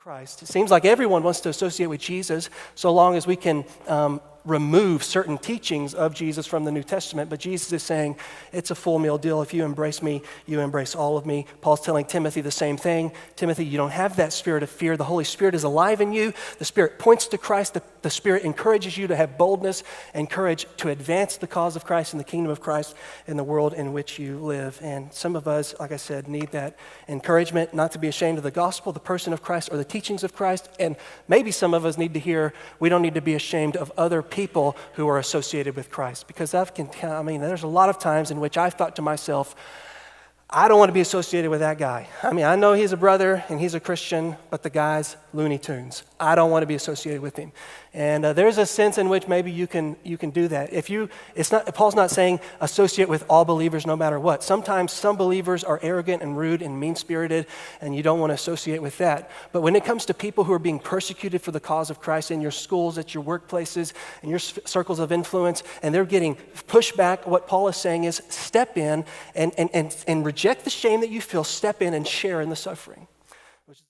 Christ. It seems like everyone wants to associate with Jesus so long as we can remove certain teachings of Jesus from the New Testament. But Jesus is saying it's a full meal deal. If you embrace me, you embrace all of me. Paul's telling Timothy the same thing. Timothy, you don't have that spirit of fear. The Holy Spirit is alive in you. The Spirit points to Christ. The Spirit encourages you to have boldness and courage to advance the cause of Christ and the kingdom of Christ in the world in which you live. And some of us, like I said, need that encouragement not to be ashamed of the gospel, the person of Christ, or the teachings of Christ. And maybe some of us need to hear we don't need to be ashamed of other people who are associated with Christ. Because there's a lot of times in which I've thought to myself, I don't want to be associated with that guy. I know he's a brother and he's a Christian, but the guy's Looney Tunes. I don't want to be associated with him. And there's a sense in which maybe you can do that. Paul's not saying associate with all believers no matter what. Sometimes some believers are arrogant and rude and mean-spirited, and you don't want to associate with that. But when it comes to people who are being persecuted for the cause of Christ in your schools, at your workplaces, in your circles of influence, and they're getting pushed back, what Paul is saying is step in and reject the shame that you feel, step in and share in the suffering.